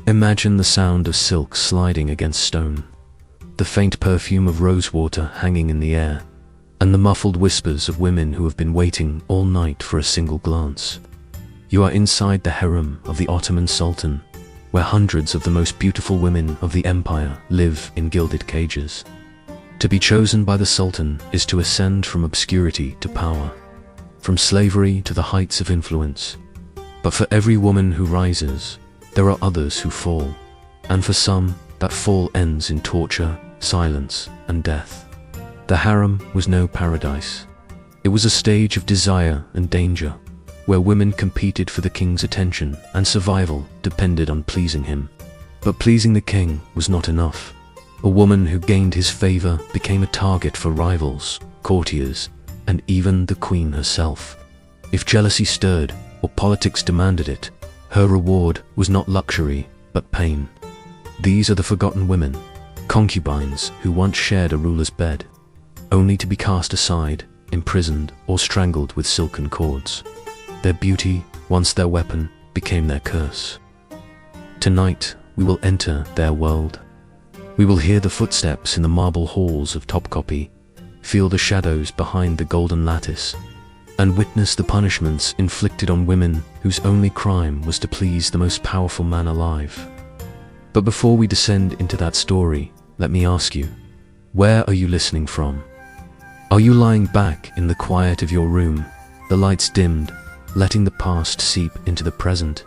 Imagine the sound of silk sliding against stone, the faint perfume of rosewater hanging in the air, and the muffled whispers of women who have been waiting all night for a single glance. You are inside the harem of the Ottoman Sultan, where hundreds of the most beautiful women of the empire live in gilded cages. To be chosen by the Sultan is to ascend from obscurity to power, from slavery to the heights of influence. But for every woman who rises, there are others who fall, and for some, that fall ends in torture, silence, and death. The harem was no paradise. It was a stage of desire and danger, where women competed for the king's attention and survival depended on pleasing him. But pleasing the king was not enough. A woman who gained his favor became a target for rivals, courtiers, and even the queen herself. If jealousy stirred or politics demanded it, her reward was not luxury, but pain. These are the forgotten women, concubines who once shared a ruler's bed, only to be cast aside, imprisoned, or strangled with silken cords. Their beauty, once their weapon, became their curse. Tonight, we will enter their world. We will hear the footsteps in the marble halls of Topkapi, feel the shadows behind the golden lattice, and witness the punishments inflicted on women whose only crime was to please the most powerful man alive. But before we descend into that story, let me ask you, where are you listening from? Are you lying back in the quiet of your room, the lights dimmed, letting the past seep into the present?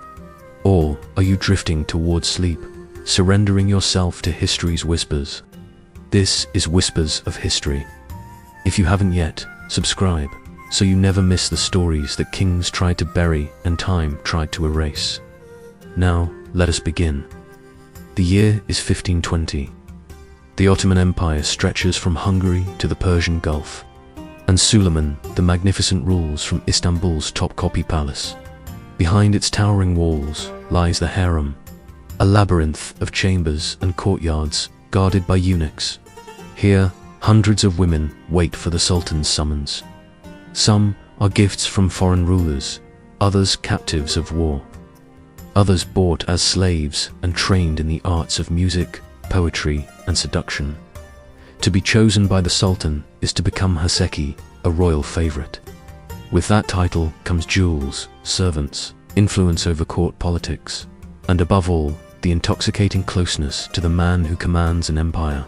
Or are you drifting towards sleep, surrendering yourself to history's whispers? This is Whispers of History. If you haven't yet, subscribe, so you never miss the stories that kings tried to bury and time tried to erase. Now, let us begin. The year is 1520. The Ottoman Empire stretches from Hungary to the Persian Gulf, and Suleiman the Magnificent rules from Istanbul's Topkapi Palace. Behind its towering walls lies the harem, a labyrinth of chambers and courtyards guarded by eunuchs. Here, hundreds of women wait for the Sultan's summons. Some are gifts from foreign rulers, others captives of war. Others bought as slaves and trained in the arts of music, poetry, and seduction. To be chosen by the Sultan is to become Haseki, a royal favorite. With that title comes jewels, servants, influence over court politics, and above all, the intoxicating closeness to the man who commands an empire.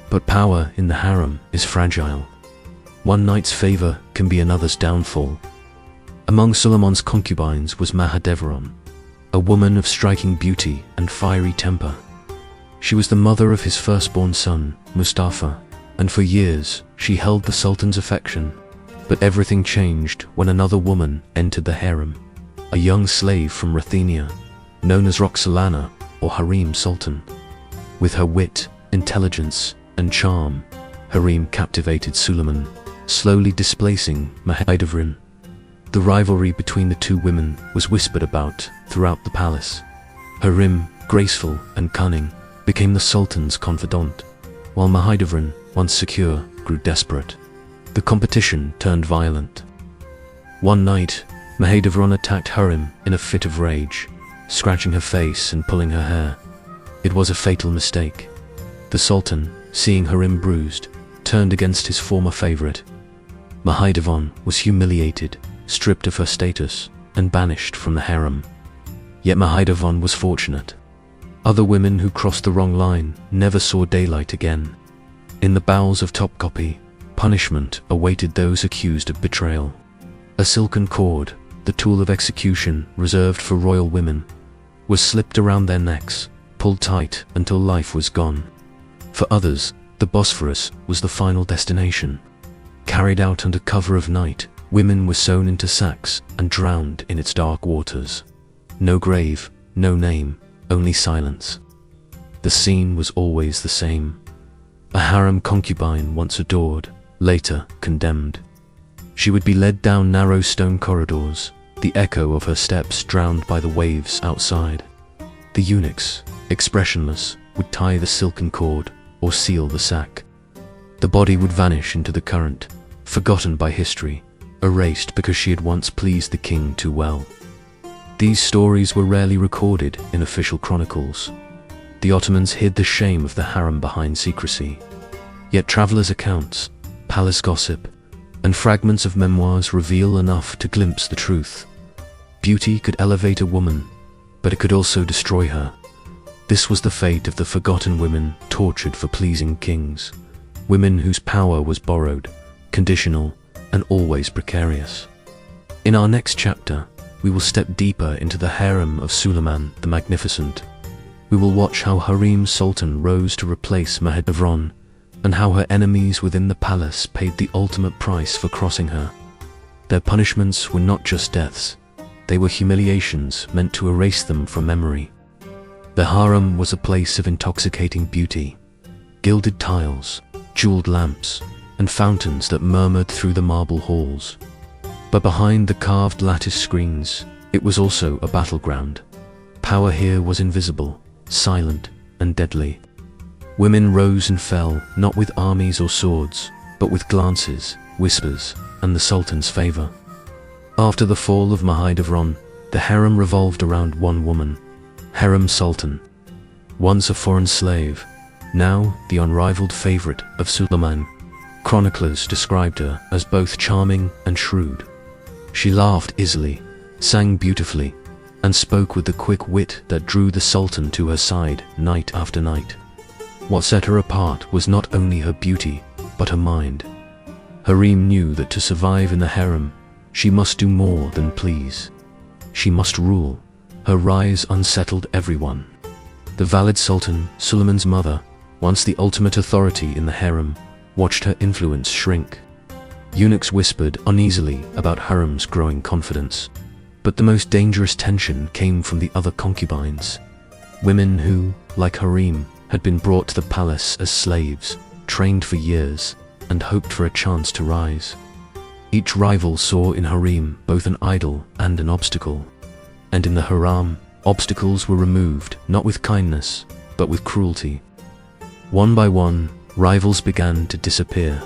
But power in the harem is fragile. One night's favor can be another's downfall. Among Suleiman's concubines was Mahidevran, a woman of striking beauty and fiery temper. She was the mother of his firstborn son, Mustafa, and for years she held the Sultan's affection. But everything changed when another woman entered the harem, a young slave from Ruthenia, known as Roxolana or Harem Sultan. With her wit, intelligence, and charm, Harem captivated Suleiman, slowly displacing Mahidevran. The rivalry between the two women was whispered about throughout the palace. Harem, graceful and cunning, became the Sultan's confidant, while Mahidevran, once secure, grew desperate. The competition turned violent. One night, Mahidevran attacked Harem in a fit of rage, scratching her face and pulling her hair. It was a fatal mistake. The Sultan, seeing Harem bruised, turned against his former favorite. Mahidevran was humiliated, stripped of her status, and banished from the harem. Yet Mahidevran was fortunate. Other women who crossed the wrong line never saw daylight again. In the bowels of Topkapi, punishment awaited those accused of betrayal. A silken cord, the tool of execution reserved for royal women, was slipped around their necks, pulled tight until life was gone. For others, the Bosphorus was the final destination. Carried out under cover of night, women were sewn into sacks and drowned in its dark waters. No grave, no name, only silence. The scene was always the same. A harem concubine once adored, later condemned. She would be led down narrow stone corridors, the echo of her steps drowned by the waves outside. The eunuchs, expressionless, would tie the silken cord or seal the sack. The body would vanish into the current, forgotten by history, erased because she had once pleased the king too well. These stories were rarely recorded in official chronicles. The Ottomans hid the shame of the harem behind secrecy. Yet travelers' accounts, palace gossip, and fragments of memoirs reveal enough to glimpse the truth. Beauty could elevate a woman, but it could also destroy her. This was the fate of the forgotten women tortured for pleasing kings. Women whose power was borrowed, conditional, and always precarious. In our next chapter, we will step deeper into the harem of Suleiman the Magnificent. We will watch how Harem Sultan rose to replace Mahidevran, and how her enemies within the palace paid the ultimate price for crossing her. Their punishments were not just deaths, they were humiliations meant to erase them from memory. The harem was a place of intoxicating beauty, gilded tiles, jeweled lamps, and fountains that murmured through the marble halls. But behind the carved lattice screens, it was also a battleground. Power here was invisible, silent, and deadly. Women rose and fell, not with armies or swords, but with glances, whispers, and the Sultan's favor. After the fall of Mahidevran, the harem revolved around one woman, Harem Sultan. Once a foreign slave, now the unrivaled favorite of Suleiman. Chroniclers described her as both charming and shrewd. She laughed easily, sang beautifully, and spoke with the quick wit that drew the Sultan to her side night after night. What set her apart was not only her beauty, but her mind. Harem knew that to survive in the harem, she must do more than please. She must rule. Her rise unsettled everyone. The valid Sultan, Suleiman's mother, once the ultimate authority in the harem, watched her influence shrink. Eunuchs whispered uneasily about Harem's growing confidence. But the most dangerous tension came from the other concubines. Women who, like Harem, had been brought to the palace as slaves, trained for years, and hoped for a chance to rise. Each rival saw in Harem both an idol and an obstacle. And in the harem, obstacles were removed not with kindness, but with cruelty. One by one, rivals began to disappear.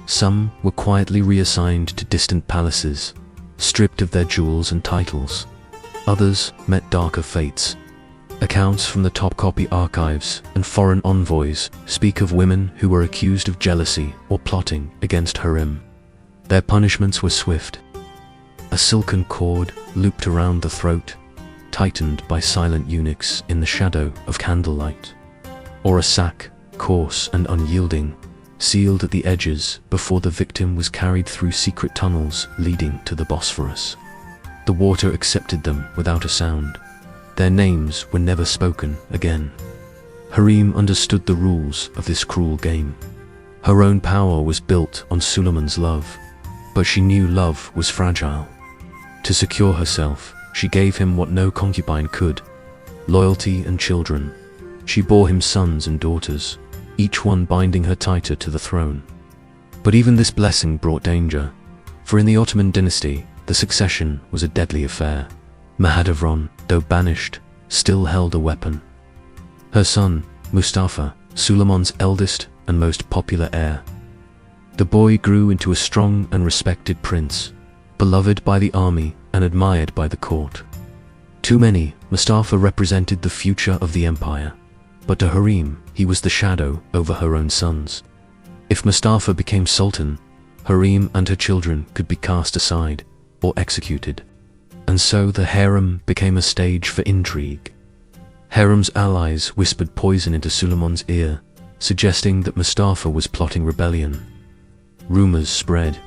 Some were quietly reassigned to distant palaces, stripped of their jewels and titles. Others met darker fates. Accounts from the Topkapi archives and foreign envoys speak of women who were accused of jealousy or plotting against Harem. Their punishments were swift. A silken cord looped around the throat, tightened by silent eunuchs in the shadow of candlelight. Or a sack, coarse and unyielding, sealed at the edges before the victim was carried through secret tunnels leading to the Bosphorus. The water accepted them without a sound. Their names were never spoken again. Harem understood the rules of this cruel game. Her own power was built on Suleiman's love, but she knew love was fragile. To secure herself, she gave him what no concubine could: loyalty and children. She bore him sons and daughters, each one binding her tighter to the throne. But even this blessing brought danger, for in the Ottoman dynasty, the succession was a deadly affair. Mahidevran, though banished, still held a weapon. Her son, Mustafa, Suleiman's eldest and most popular heir. The boy grew into a strong and respected prince, beloved by the army and admired by the court. To many, Mustafa represented the future of the empire, but to Harem, he was the shadow over her own sons. If Mustafa became sultan, Harem and her children could be cast aside or executed. And so the harem became a stage for intrigue. Harem's allies whispered poison into Suleiman's ear, suggesting that Mustafa was plotting rebellion. Rumors spread,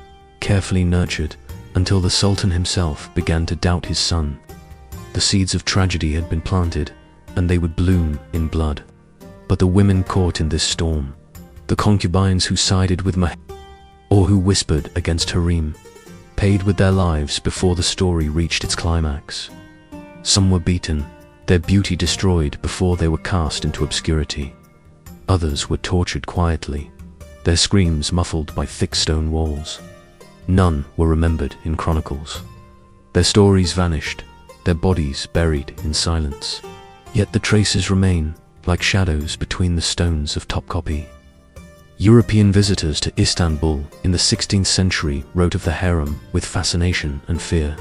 carefully nurtured, until the Sultan himself began to doubt his son. The seeds of tragedy had been planted, and they would bloom in blood. But the women caught in this storm, the concubines who sided with or who whispered against Harem, paid with their lives before the story reached its climax. Some were beaten, their beauty destroyed before they were cast into obscurity. Others were tortured quietly, their screams muffled by thick stone walls. None were remembered in chronicles. Their stories vanished, their bodies buried in silence. Yet the traces remain, like shadows between the stones of Topkapi. European visitors to Istanbul in the 16th century wrote of the harem with fascination and fear.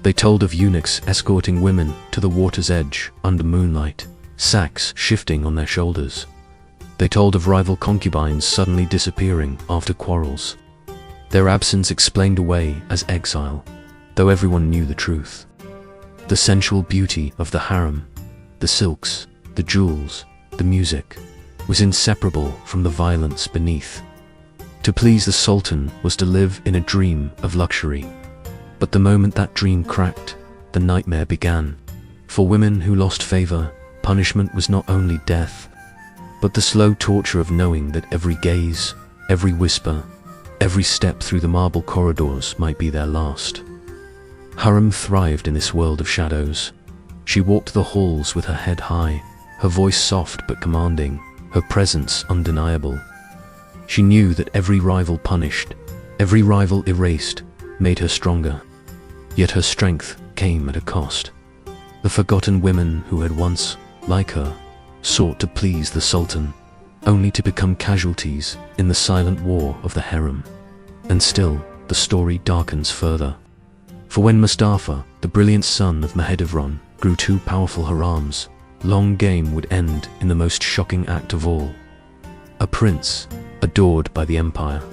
They told of eunuchs escorting women to the water's edge under moonlight, sacks shifting on their shoulders. They told of rival concubines suddenly disappearing after quarrels, their absence explained away as exile, though everyone knew the truth. The sensual beauty of the harem, the silks, the jewels, the music, was inseparable from the violence beneath. To please the Sultan was to live in a dream of luxury. But the moment that dream cracked, the nightmare began. For women who lost favor, punishment was not only death, but the slow torture of knowing that every gaze, every whisper, every step through the marble corridors might be their last. Harem thrived in this world of shadows. She walked the halls with her head high, her voice soft but commanding, her presence undeniable. She knew that every rival punished, every rival erased, made her stronger. Yet her strength came at a cost. The forgotten women who had once, like her, sought to please the Sultan, only to become casualties in the silent war of the harem. And still, the story darkens further. For when Mustafa, the brilliant son of Mahidevran, grew too powerful harems, long game would end in the most shocking act of all. A prince, adored by the empire,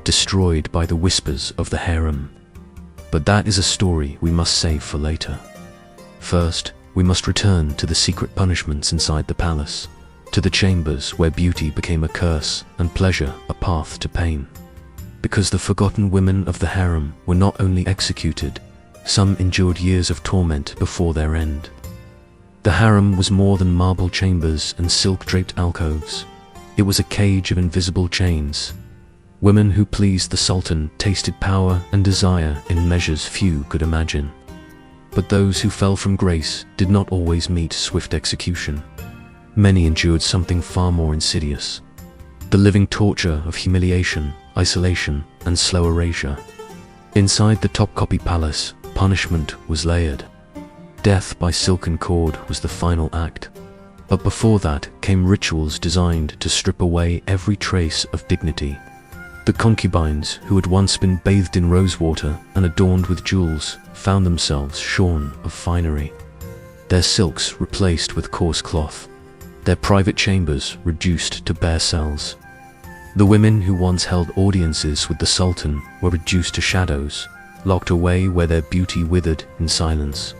destroyed by the whispers of the harem. But that is a story we must save for later. First, we must return to the secret punishments inside the palace, to the chambers where beauty became a curse and pleasure a path to pain. Because the forgotten women of the harem were not only executed, some endured years of torment before their end. The harem was more than marble chambers and silk-draped alcoves. It was a cage of invisible chains. Women who pleased the Sultan tasted power and desire in measures few could imagine. But those who fell from grace did not always meet swift execution. Many endured something far more insidious: the living torture of humiliation, isolation, and slow erasure. Inside the Topkapi Palace, punishment was layered. Death by silken cord was the final act. But before that came rituals designed to strip away every trace of dignity. The concubines, who had once been bathed in rosewater and adorned with jewels, found themselves shorn of finery. Their silks replaced with coarse cloth, their private chambers reduced to bare cells. The women who once held audiences with the Sultan were reduced to shadows, locked away where their beauty withered in silence.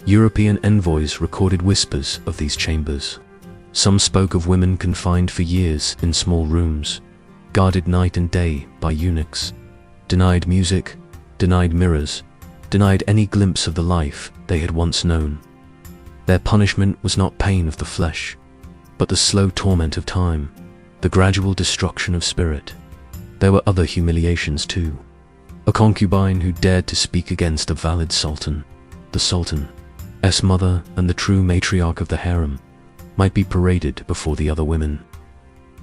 European envoys recorded whispers of these chambers. Some spoke of women confined for years in small rooms, guarded night and day by eunuchs, denied music, denied mirrors, denied any glimpse of the life they had once known. Their punishment was not pain of the flesh, but the slow torment of time, the gradual destruction of spirit. There were other humiliations too. A concubine who dared to speak against a valid sultan, the sultan's mother and the true matriarch of the harem, might be paraded before the other women,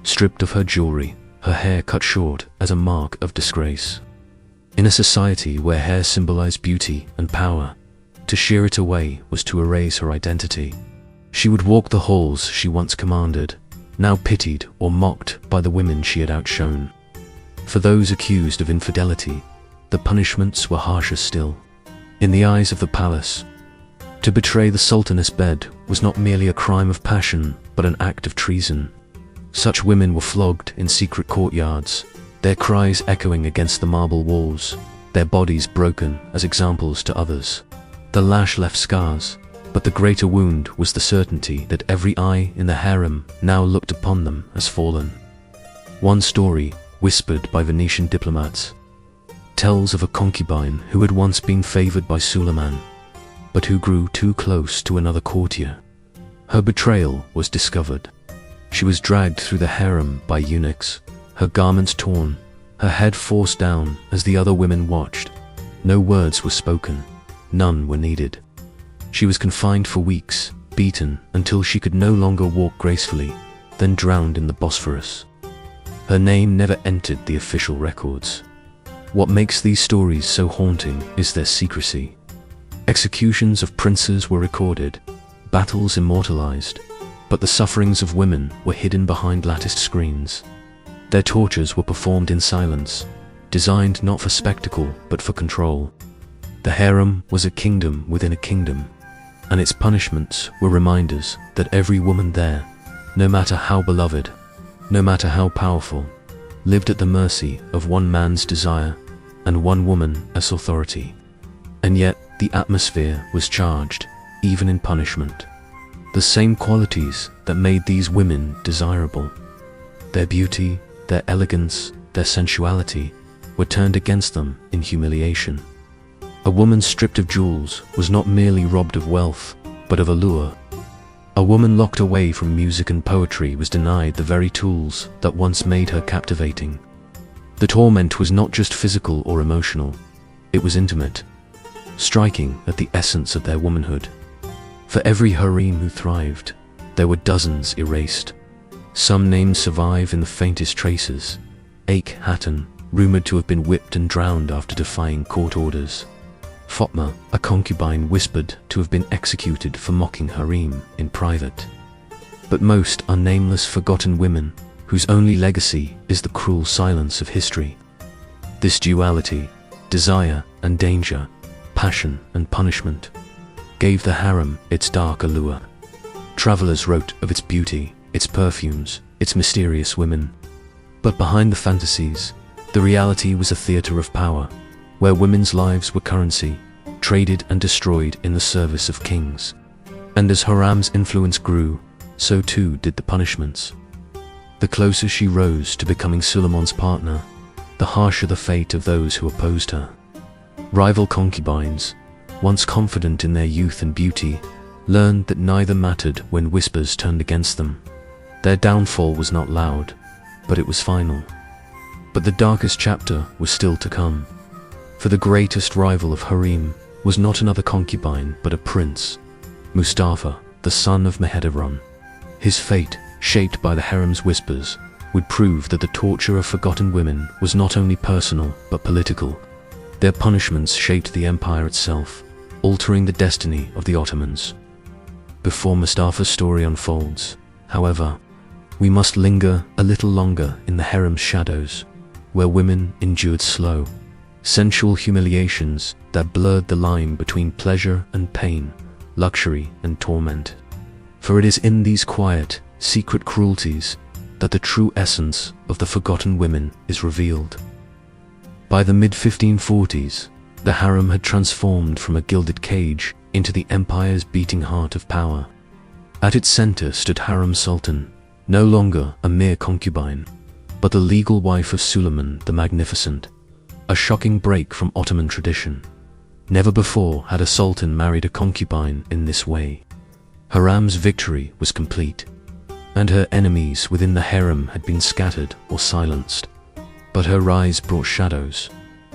stripped of her jewelry, her hair cut short as a mark of disgrace. In a society where hair symbolized beauty and power, to shear it away was to erase her identity. She would walk the halls she once commanded, now pitied or mocked by the women she had outshone. For those accused of infidelity, the punishments were harsher still. In the eyes of the palace, to betray the sultaness bed was not merely a crime of passion, but an act of treason. Such women were flogged in secret courtyards, their cries echoing against the marble walls, their bodies broken as examples to others. The lash left scars, but the greater wound was the certainty that every eye in the harem now looked upon them as fallen. One story, whispered by Venetian diplomats, tells of a concubine who had once been favored by Suleiman, but who grew too close to another courtier. Her betrayal was discovered. She was dragged through the harem by eunuchs, her garments torn, her head forced down as the other women watched. No words were spoken, none were needed. She was confined for weeks, beaten until she could no longer walk gracefully, then drowned in the Bosphorus. Her name never entered the official records. What makes these stories so haunting is their secrecy. Executions of princes were recorded, battles immortalized, but the sufferings of women were hidden behind latticed screens. Their tortures were performed in silence, designed not for spectacle but for control. The harem was a kingdom within a kingdom, and its punishments were reminders that every woman there, no matter how beloved, no matter how powerful, lived at the mercy of one man's desire and one woman as authority. And yet the atmosphere was charged, even in punishment. The same qualities that made these women desirable, their beauty, their elegance, their sensuality, were turned against them in humiliation. A woman stripped of jewels was not merely robbed of wealth, but of allure. A woman locked away from music and poetry was denied the very tools that once made her captivating. The torment was not just physical or emotional, it was intimate, striking at the essence of their womanhood. For every harem who thrived, there were dozens erased. Some names survive in the faintest traces. Akhenaten, rumored to have been whipped and drowned after defying court orders. Fatma, a concubine whispered to have been executed for mocking harem in private. But most are nameless forgotten women, whose only legacy is the cruel silence of history. This duality, desire and danger, passion and punishment, gave the harem its dark allure. Travelers wrote of its beauty, its perfumes, its mysterious women. But behind the fantasies, the reality was a theater of power, where women's lives were currency, traded and destroyed in the service of kings. And as Haram's influence grew, so too did the punishments. The closer she rose to becoming Suleiman's partner, the harsher the fate of those who opposed her. Rival concubines, once confident in their youth and beauty, learned that neither mattered when whispers turned against them. Their downfall was not loud, but it was final. But the darkest chapter was still to come. For the greatest rival of harem was not another concubine but a prince, Mustafa, the son of Mahedevran. His fate, shaped by the harem's whispers, would prove that the torture of forgotten women was not only personal but political. Their punishments shaped the empire itself, altering the destiny of the Ottomans. Before Mustafa's story unfolds, however, we must linger a little longer in the harem's shadows, where women endured slow, sensual humiliations that blurred the line between pleasure and pain, luxury and torment. For it is in these quiet, secret cruelties that the true essence of the forgotten women is revealed. By the mid-1540s, the harem had transformed from a gilded cage into the empire's beating heart of power. At its center stood Ottoman Sultan, no longer a mere concubine, but the legal wife of Suleiman the Magnificent, a shocking break from Ottoman tradition. Never before had a sultan married a concubine in this way. Haram's victory was complete, and her enemies within the harem had been scattered or silenced. But her rise brought shadows.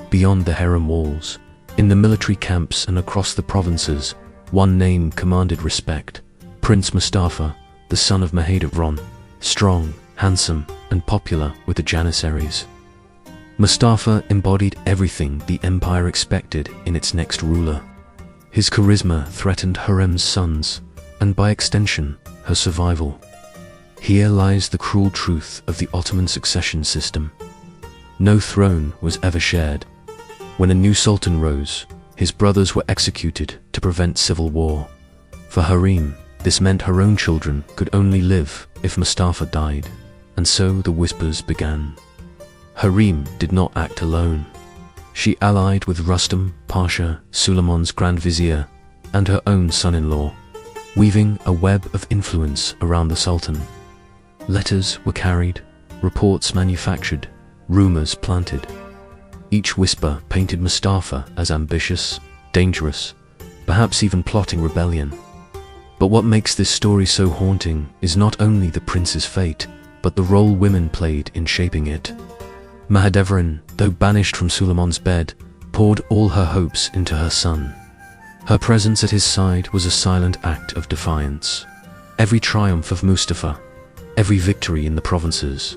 Beyond the harem walls, in the military camps and across the provinces, one name commanded respect: Prince Mustafa, the son of Mahedevran, strong, handsome, and popular with the Janissaries. Mustafa embodied everything the empire expected in its next ruler. His charisma threatened Harem's sons, and by extension, her survival. Here lies the cruel truth of the Ottoman succession system. No throne was ever shared. When a new sultan rose, his brothers were executed to prevent civil war. For harem, this meant her own children could only live if Mustafa died, and so the whispers began. Harem did not act alone. She allied with Rustam Pasha, Suleiman's Grand Vizier, and her own son-in-law, weaving a web of influence around the sultan. Letters were carried, reports manufactured, rumors planted. Each whisper painted Mustafa as ambitious, dangerous, perhaps even plotting rebellion. But what makes this story so haunting is not only the prince's fate, but the role women played in shaping it. Mahedevran, though banished from Suleiman's bed, poured all her hopes into her son. Her presence at his side was a silent act of defiance. Every triumph of Mustafa, every victory in the provinces,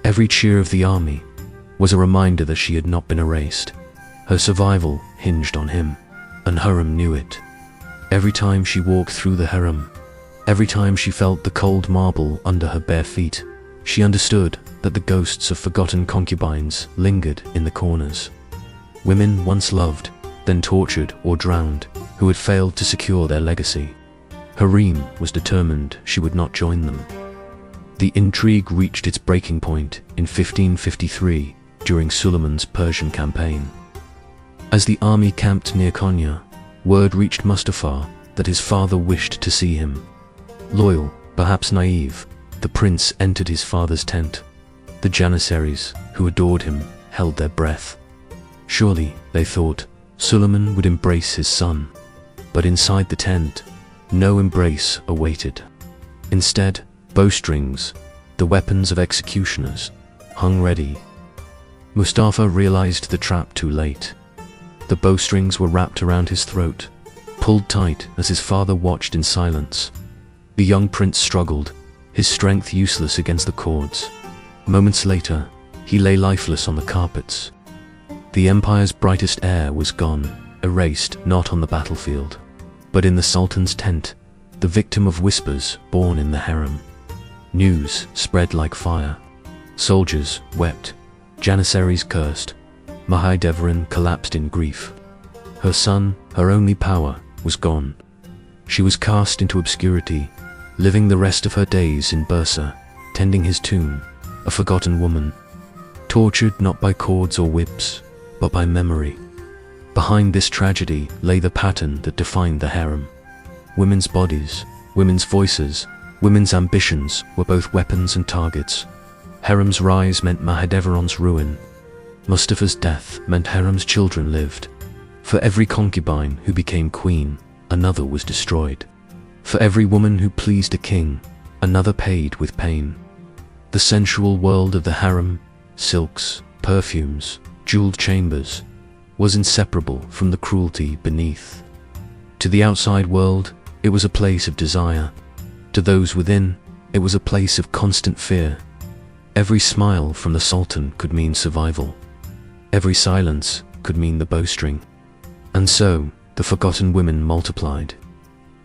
every cheer of the army, was a reminder that she had not been erased. Her survival hinged on him, and Harem knew it. Every time she walked through the harem, every time she felt the cold marble under her bare feet, she understood that the ghosts of forgotten concubines lingered in the corners. Women once loved, then tortured or drowned, who had failed to secure their legacy. Harem was determined she would not join them. The intrigue reached its breaking point in 1553 during Suleiman's Persian campaign. As the army camped near Konya, word reached Mustafa that his father wished to see him. Loyal, perhaps naive, the prince entered his father's tent. The Janissaries, who adored him, held their breath. Surely, they thought, Suleiman would embrace his son. But inside the tent, no embrace awaited. Instead, bowstrings, the weapons of executioners, hung ready. Mustafa realized the trap too late. The bowstrings were wrapped around his throat, pulled tight as his father watched in silence. The young prince struggled, his strength useless against the cords. Moments later, he lay lifeless on the carpets. The empire's brightest heir was gone, erased not on the battlefield, but in the sultan's tent, the victim of whispers born in the harem. News spread like fire. Soldiers wept, Janissaries cursed. Mahidevran collapsed in grief. Her son, her only power, was gone. She was cast into obscurity, living the rest of her days in Bursa, tending his tomb, a forgotten woman, tortured not by cords or whips, but by memory. Behind this tragedy lay the pattern that defined the harem. Women's bodies, women's voices, women's ambitions were both weapons and targets. Harem's rise meant Mahidevran's ruin. Mustafa's death meant harem's children lived. For every concubine who became queen, another was destroyed. For every woman who pleased a king, another paid with pain. The sensual world of the harem, silks, perfumes, jeweled chambers, was inseparable from the cruelty beneath. To the outside world, it was a place of desire. To those within, it was a place of constant fear. Every smile from the sultan could mean survival. Every silence could mean the bowstring. And so, the forgotten women multiplied.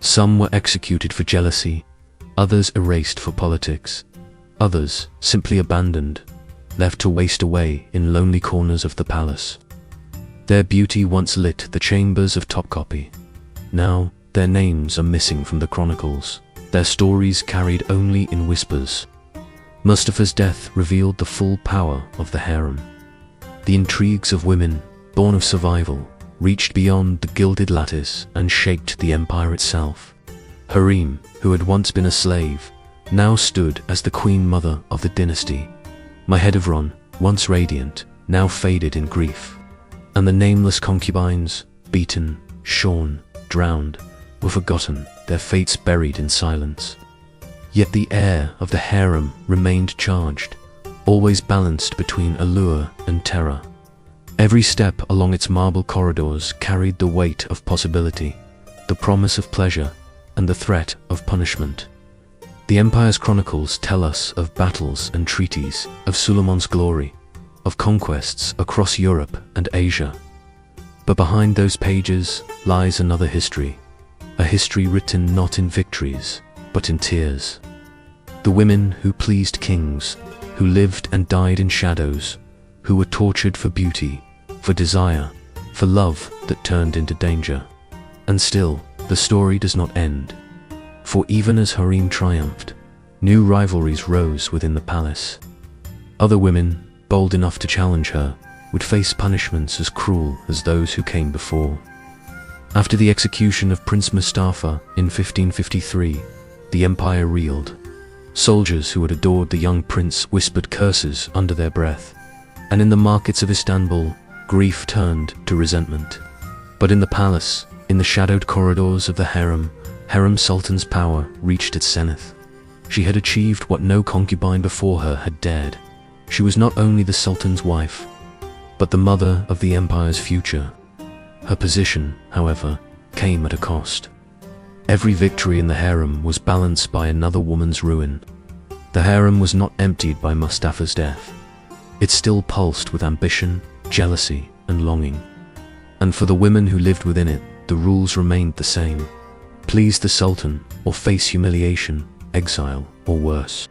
Some were executed for jealousy, others erased for politics, others simply abandoned, left to waste away in lonely corners of the palace. Their beauty once lit the chambers of Topkapi. Now, their names are missing from the chronicles, their stories carried only in whispers. Mustafa's death revealed the full power of the harem. The intrigues of women, born of survival, reached beyond the gilded lattice and shaped the empire itself. Harem, who had once been a slave, now stood as the queen mother of the dynasty. Mahidevran, once radiant, now faded in grief. And the nameless concubines, beaten, shorn, drowned, were forgotten, their fates buried in silence. Yet the air of the harem remained charged, always balanced between allure and terror. Every step along its marble corridors carried the weight of possibility, the promise of pleasure, and the threat of punishment. The empire's chronicles tell us of battles and treaties, of Suleiman's glory, of conquests across Europe and Asia. But behind those pages lies another history, a history written not in victories, but in tears. The women who pleased kings, who lived and died in shadows, who were tortured for beauty, for desire, for love that turned into danger. And still, the story does not end. For even as harem triumphed, new rivalries rose within the palace. Other women, bold enough to challenge her, would face punishments as cruel as those who came before. After the execution of Prince Mustafa in 1553, the empire reeled. Soldiers who had adored the young prince whispered curses under their breath, and in the markets of Istanbul, grief turned to resentment. But in the palace, in the shadowed corridors of the harem sultan's power reached its zenith. She had achieved what no concubine before her had dared. She was not only the sultan's wife, but the mother of the empire's future. Her position, however, came at a cost. Every victory in the harem was balanced by another woman's ruin. The harem was not emptied by Mustafa's death. It still pulsed with ambition, jealousy, and longing. And for the women who lived within it, the rules remained the same. Please the sultan, or face humiliation, exile, or worse.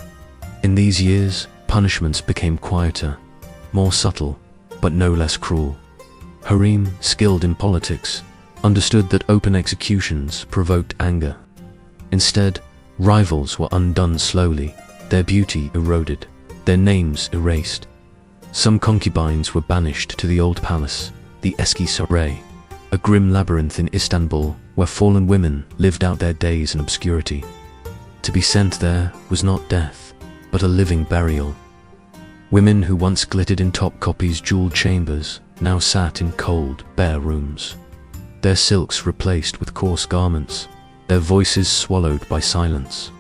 In these years, punishments became quieter, more subtle, but no less cruel. Harem, skilled in politics, understood that open executions provoked anger. Instead, rivals were undone slowly, their beauty eroded, their names erased. Some concubines were banished to the old palace, the Eski Saray, a grim labyrinth in Istanbul where fallen women lived out their days in obscurity. To be sent there was not death, but a living burial. Women who once glittered in Topkapi's jeweled chambers now sat in cold, bare rooms, their silks replaced with coarse garments, their voices swallowed by silence.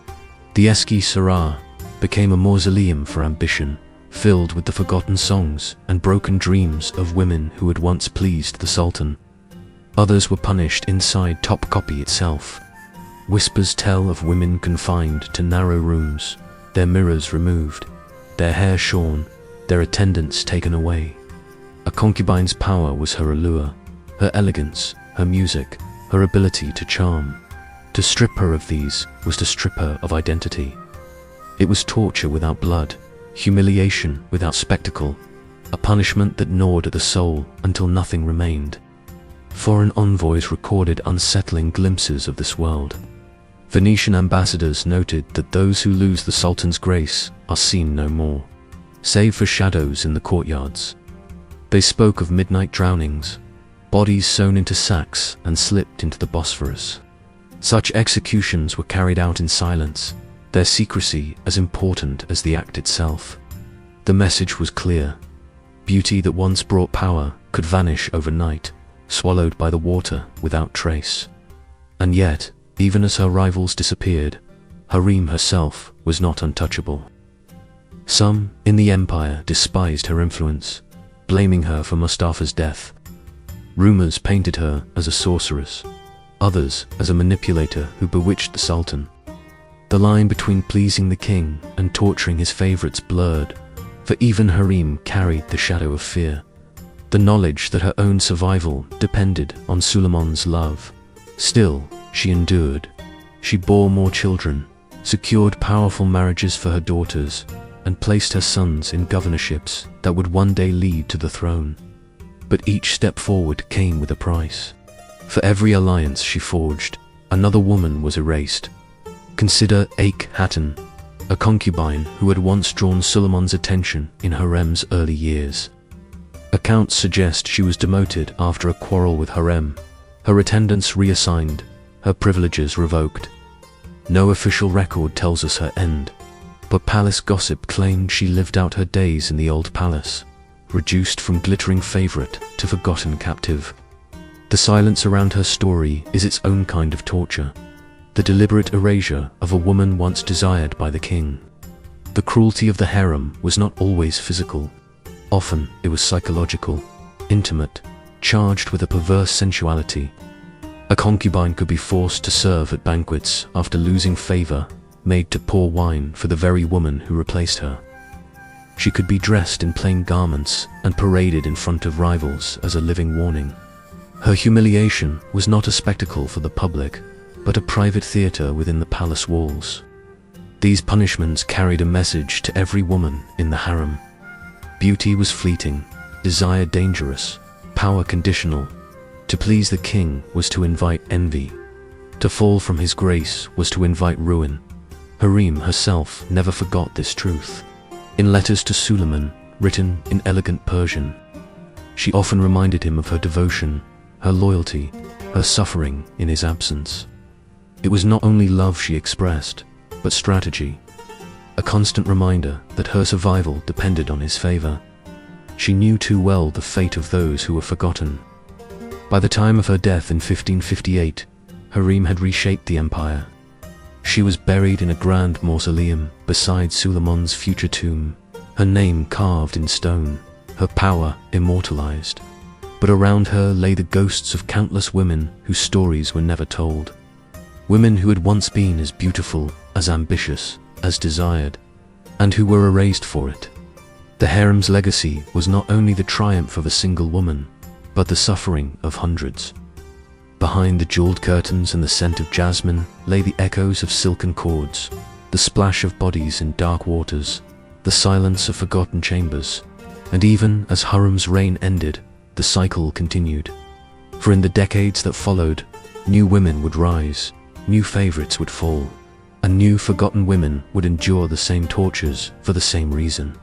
The Eski Saray became a mausoleum for ambition, filled with the forgotten songs and broken dreams of women who had once pleased the Sultan. Others were punished inside Topkapi itself. Whispers tell of women confined to narrow rooms, their mirrors removed, their hair shorn, their attendants taken away. A concubine's power was her allure, her elegance, her music, her ability to charm. To strip her of these was to strip her of identity. It was torture without blood, humiliation without spectacle, a punishment that gnawed at the soul until nothing remained. Foreign envoys recorded unsettling glimpses of this world. Venetian ambassadors noted that those who lose the Sultan's grace are seen no more, save for shadows in the courtyards. They spoke of midnight drownings, bodies sewn into sacks and slipped into the Bosphorus. Such executions were carried out in silence, their secrecy as important as the act itself. The message was clear. Beauty that once brought power could vanish overnight, swallowed by the water without trace. And yet, even as her rivals disappeared, Harem herself was not untouchable. Some in the empire despised her influence, blaming her for Mustafa's death. Rumors painted her as a sorceress, others as a manipulator who bewitched the Sultan. The line between pleasing the king and torturing his favorites blurred, for even Harem carried the shadow of fear, the knowledge that her own survival depended on Suleiman's love. Still, she endured. She bore more children, secured powerful marriages for her daughters, and placed her sons in governorships that would one day lead to the throne. But each step forward came with a price. For every alliance she forged, another woman was erased. Consider Akhenaten, a concubine who had once drawn Suleiman's attention in Harem's early years. Accounts suggest she was demoted after a quarrel with Harem, her attendants reassigned, her privileges revoked. No official record tells us her end, but palace gossip claimed she lived out her days in the old palace, reduced from glittering favorite to forgotten captive. The silence around her story is its own kind of torture, the deliberate erasure of a woman once desired by the king. The cruelty of the harem was not always physical. Often it was psychological, intimate, charged with a perverse sensuality. A concubine could be forced to serve at banquets after losing favor, made to pour wine for the very woman who replaced her. She could be dressed in plain garments and paraded in front of rivals as a living warning. Her humiliation was not a spectacle for the public, but a private theater within the palace walls. These punishments carried a message to every woman in the harem. Beauty was fleeting, desire dangerous, power conditional. To please the king was to invite envy. To fall from his grace was to invite ruin. Harem herself never forgot this truth. In letters to Suleiman, written in elegant Persian, she often reminded him of her devotion, her loyalty, her suffering in his absence. It was not only love she expressed, but strategy, a constant reminder that her survival depended on his favor. She knew too well the fate of those who were forgotten. By the time of her death in 1558, Harem had reshaped the empire. She was buried in a grand mausoleum beside Suleiman's future tomb, her name carved in stone, her power immortalized. But around her lay the ghosts of countless women whose stories were never told. Women who had once been as beautiful, as ambitious, as desired, and who were erased for it. The harem's legacy was not only the triumph of a single woman, but the suffering of hundreds. Behind the jeweled curtains and the scent of jasmine lay the echoes of silken cords, the splash of bodies in dark waters, the silence of forgotten chambers. And even as Harem's reign ended, the cycle continued. For in the decades that followed, new women would rise, new favorites would fall, and new forgotten women would endure the same tortures for the same reason.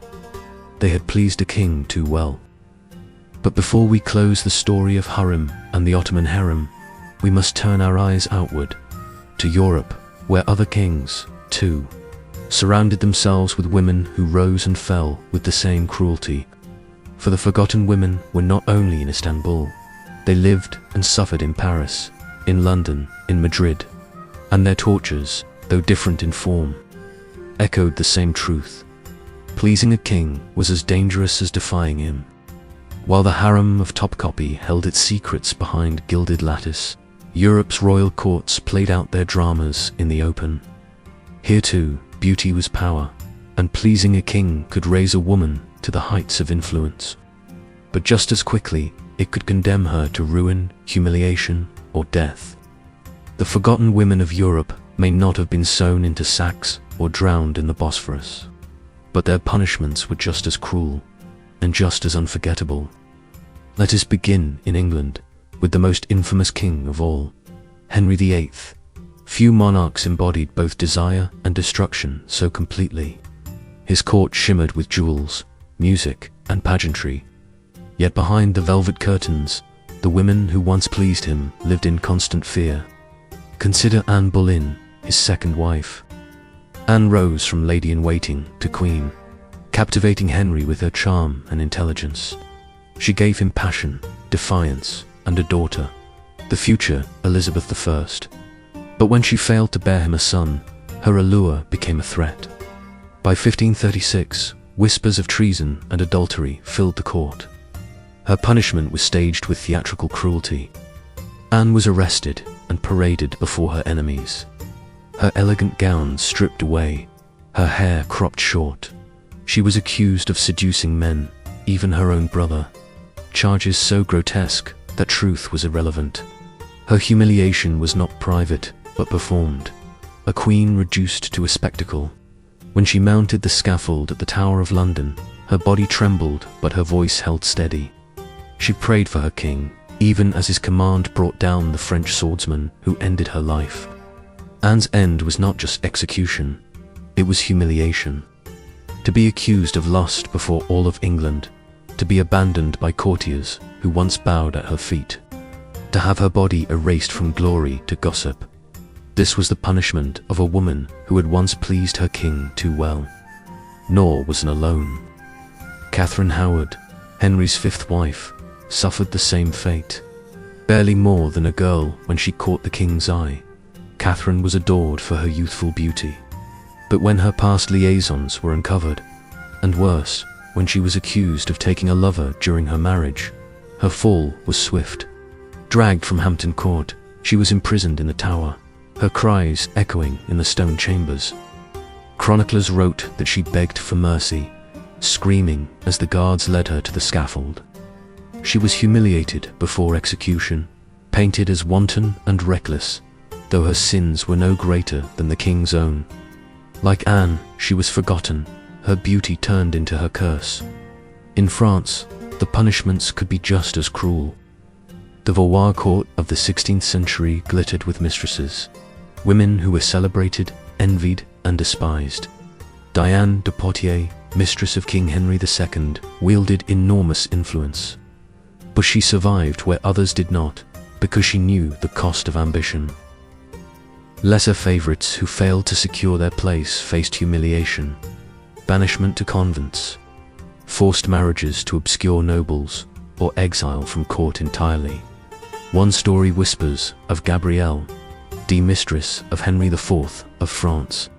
They had pleased a king too well. But before we close the story of harem and the Ottoman harem, we must turn our eyes outward, to Europe, where other kings, too, surrounded themselves with women who rose and fell with the same cruelty. For the forgotten women were not only in Istanbul, they lived and suffered in Paris, in London, in Madrid, and their tortures, though different in form, echoed the same truth. Pleasing a king was as dangerous as defying him. While the harem of Topkapi held its secrets behind gilded lattice, Europe's royal courts played out their dramas in the open. Here too, beauty was power, and pleasing a king could raise a woman to the heights of influence. But just as quickly, it could condemn her to ruin, humiliation, or death. The forgotten women of Europe may not have been sewn into sacks or drowned in the Bosphorus, but their punishments were just as cruel and just as unforgettable. Let us begin in England with the most infamous king of all, Henry VIII. Few monarchs embodied both desire and destruction so completely. His court shimmered with jewels, music, and pageantry. Yet behind the velvet curtains, the women who once pleased him lived in constant fear. Consider Anne Boleyn, his second wife. Anne rose from lady-in-waiting to queen, captivating Henry with her charm and intelligence. She gave him passion, defiance, and a daughter, the future Elizabeth I. But when she failed to bear him a son, her allure became a threat. By 1536, whispers of treason and adultery filled the court. Her punishment was staged with theatrical cruelty. Anne was arrested and paraded before her enemies. Her elegant gown stripped away, her hair cropped short. She was accused of seducing men, even her own brother. Charges so grotesque that truth was irrelevant. Her humiliation was not private, but performed. A queen reduced to a spectacle. When she mounted the scaffold at the Tower of London, her body trembled, but her voice held steady. She prayed for her king, even as his command brought down the French swordsman who ended her life. Anne's end was not just execution, it was humiliation. To be accused of lust before all of England, to be abandoned by courtiers who once bowed at her feet, to have her body erased from glory to gossip. This was the punishment of a woman who had once pleased her king too well. Nor was Anne alone. Catherine Howard, Henry's fifth wife, suffered the same fate. Barely more than a girl when she caught the king's eye, Catherine was adored for her youthful beauty. But when her past liaisons were uncovered, and worse, when she was accused of taking a lover during her marriage, her fall was swift. Dragged from Hampton Court, she was imprisoned in the Tower, her cries echoing in the stone chambers. Chroniclers wrote that she begged for mercy, screaming as the guards led her to the scaffold. She was humiliated before execution, painted as wanton and reckless, though her sins were no greater than the king's own. Like Anne, she was forgotten, her beauty turned into her curse. In France, the punishments could be just as cruel. The Valois court of the 16th century glittered with mistresses, women who were celebrated, envied, and despised. Diane de Poitiers, mistress of King Henry II, wielded enormous influence. But she survived where others did not, because she knew the cost of ambition. Lesser favorites who failed to secure their place faced humiliation, banishment to convents, forced marriages to obscure nobles, or exile from court entirely. One story whispers of Gabrielle, the mistress of Henry IV of France.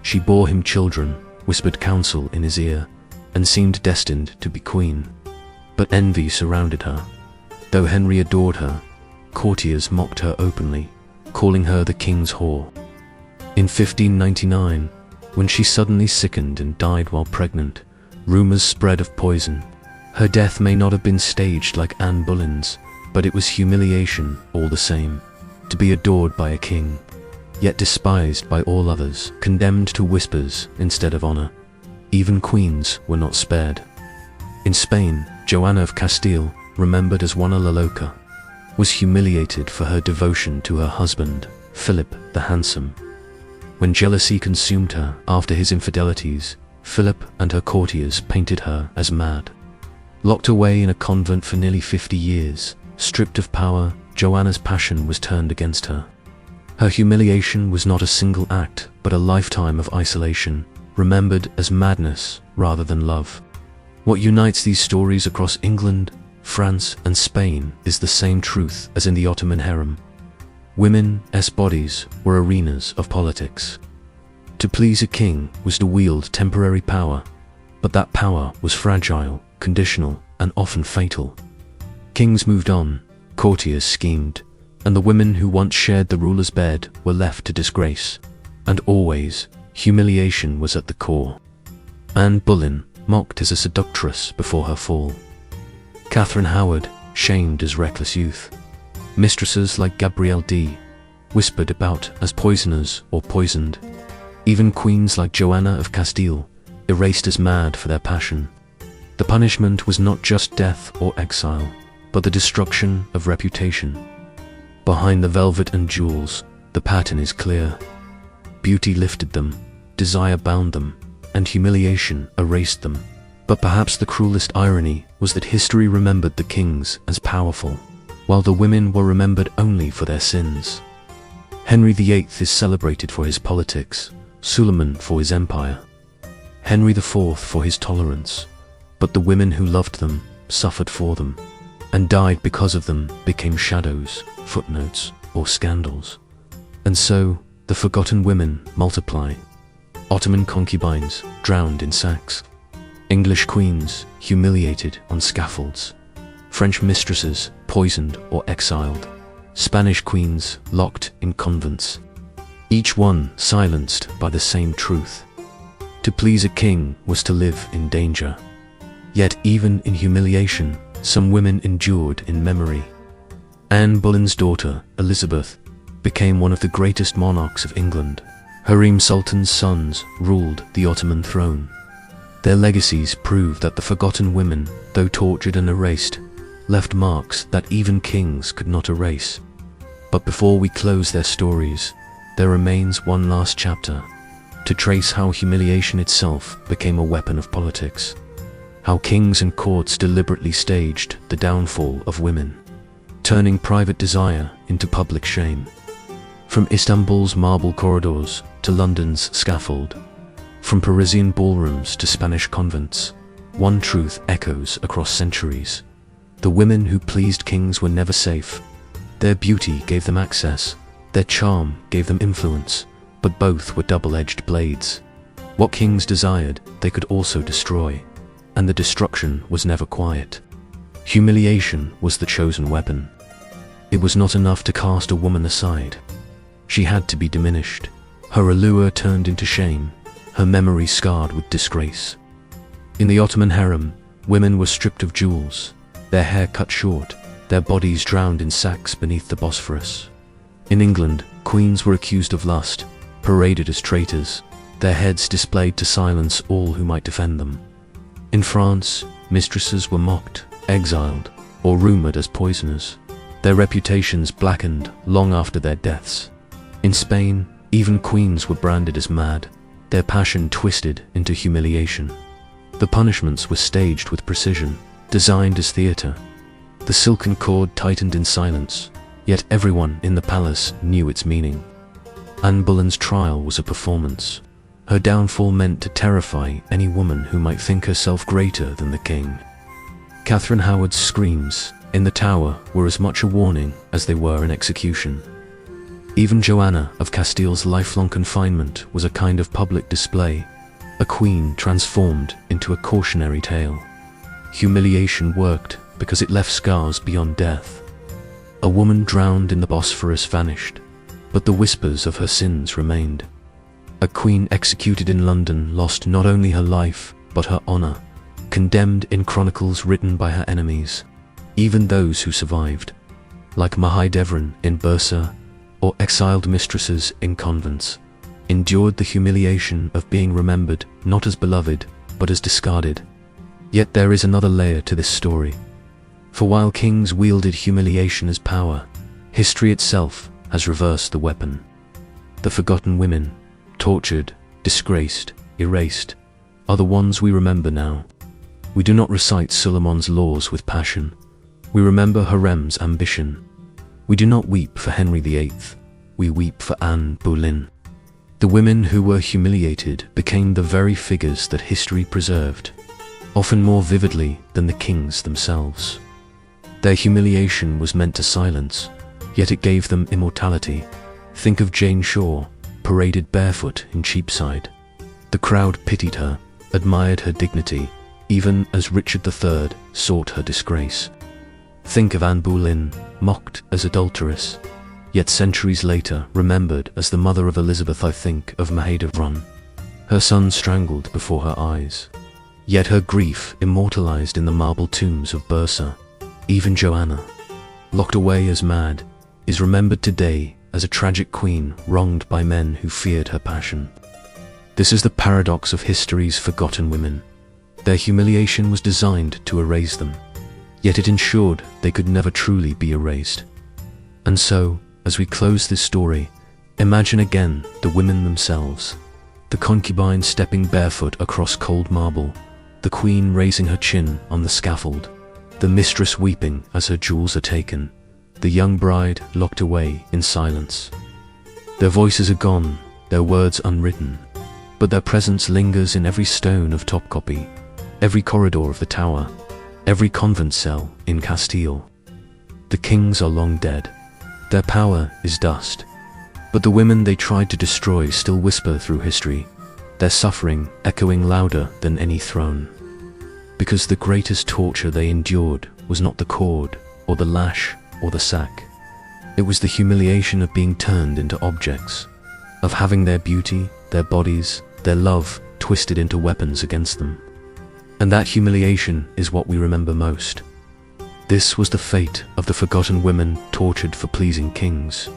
She bore him children, whispered counsel in his ear, and seemed destined to be queen. But envy surrounded her. Though Henry adored her, courtiers mocked her openly, calling her the king's whore. In 1599, when she suddenly sickened and died while pregnant, rumors spread of poison. Her death may not have been staged like Anne Boleyn's, but it was humiliation all the same. To be adored by a king, yet despised by all others, condemned to whispers instead of honor. Even queens were not spared. In Spain, Joanna of Castile, remembered as Juana la Loca, was humiliated for her devotion to her husband, Philip the Handsome. When jealousy consumed her after his infidelities, Philip and her courtiers painted her as mad. Locked away in a convent for nearly 50 years, stripped of power, Joanna's passion was turned against her. Her humiliation was not a single act, but a lifetime of isolation, remembered as madness rather than love. What unites these stories across England, France, and Spain is the same truth as in the Ottoman harem. Women's bodies were arenas of politics. To please a king was to wield temporary power, but that power was fragile, conditional, and often fatal. Kings moved on, courtiers schemed, and the women who once shared the ruler's bed were left to disgrace. And always, humiliation was at the core. Anne Boleyn mocked as a seductress before her fall. Catherine Howard shamed as reckless youth. Mistresses like Gabrielle D. whispered about as poisoners or poisoned. Even queens like Joanna of Castile erased as mad for their passion. The punishment was not just death or exile, but the destruction of reputation. Behind the velvet and jewels, the pattern is clear. Beauty lifted them, desire bound them, and humiliation erased them. But perhaps the cruelest irony was that history remembered the kings as powerful, while the women were remembered only for their sins. Henry VIII is celebrated for his politics, Suleiman for his empire, Henry IV for his tolerance, but the women who loved them, suffered for them, and died because of them became shadows, footnotes, or scandals. And so, the forgotten women multiply. Ottoman concubines drowned in sacks. English queens humiliated on scaffolds. French mistresses poisoned or exiled. Spanish queens locked in convents. Each one silenced by the same truth. To please a king was to live in danger. Yet even in humiliation, some women endured in memory. Anne Boleyn's daughter, Elizabeth, became one of the greatest monarchs of England. Harem sultans' sons ruled the Ottoman throne. Their legacies prove that the forgotten women, though tortured and erased, left marks that even kings could not erase. But before we close their stories, there remains one last chapter, to trace how humiliation itself became a weapon of politics. How kings and courts deliberately staged the downfall of women, turning private desire into public shame. From Istanbul's marble corridors to London's scaffold, from Parisian ballrooms to Spanish convents, one truth echoes across centuries. The women who pleased kings were never safe. Their beauty gave them access, their charm gave them influence, but both were double-edged blades. What kings desired, they could also destroy, and the destruction was never quiet. Humiliation was the chosen weapon. It was not enough to cast a woman aside. She had to be diminished, her allure turned into shame, her memory scarred with disgrace. In the Ottoman harem, women were stripped of jewels, their hair cut short, their bodies drowned in sacks beneath the Bosphorus. In England, queens were accused of lust, paraded as traitors, their heads displayed to silence all who might defend them. In France, mistresses were mocked, exiled, or rumored as poisoners, their reputations blackened long after their deaths. In Spain, even queens were branded as mad, their passion twisted into humiliation. The punishments were staged with precision, designed as theatre. The silken cord tightened in silence, yet everyone in the palace knew its meaning. Anne Boleyn's trial was a performance. Her downfall meant to terrify any woman who might think herself greater than the king. Catherine Howard's screams in the Tower were as much a warning as they were an execution. Even Joanna of Castile's lifelong confinement was a kind of public display, a queen transformed into a cautionary tale. Humiliation worked because it left scars beyond death. A woman drowned in the Bosphorus vanished, but the whispers of her sins remained. A queen executed in London lost not only her life, but her honor, condemned in chronicles written by her enemies. Even those who survived, like Mahidevran in Bursa, or exiled mistresses in convents, endured the humiliation of being remembered not as beloved, but as discarded. Yet there is another layer to this story. For while kings wielded humiliation as power, history itself has reversed the weapon. The forgotten women, tortured, disgraced, erased, are the ones we remember now. We do not recite Suleiman's laws with passion. We remember Harem's ambition. We do not weep for Henry VIII. We weep for Anne Boleyn. The women who were humiliated became the very figures that history preserved, often more vividly than the kings themselves. Their humiliation was meant to silence, yet it gave them immortality. Think of Jane Shore, paraded barefoot in Cheapside. The crowd pitied her, admired her dignity, even as Richard III sought her disgrace. Think of Anne Boleyn, mocked as adulteress, yet centuries later remembered as the mother of Elizabeth. I think of Maid of Run, her son strangled before her eyes, yet her grief immortalized in the marble tombs of Bursa. Even Joanna, locked away as mad, is remembered today as a tragic queen wronged by men who feared her passion. This is the paradox of history's forgotten women. Their humiliation was designed to erase them, yet it ensured they could never truly be erased. And so, as we close this story, imagine again the women themselves, the concubine stepping barefoot across cold marble, the queen raising her chin on the scaffold, the mistress weeping as her jewels are taken, the young bride locked away in silence. Their voices are gone, their words unwritten, but their presence lingers in every stone of Topkapi, every corridor of the tower, every convent cell in Castile. The kings are long dead. Their power is dust. But the women they tried to destroy still whisper through history, their suffering echoing louder than any throne. Because the greatest torture they endured was not the cord, or the lash, or the sack. It was the humiliation of being turned into objects, of having their beauty, their bodies, their love twisted into weapons against them. And that humiliation is what we remember most. This was the fate of the forgotten women tortured for pleasing kings.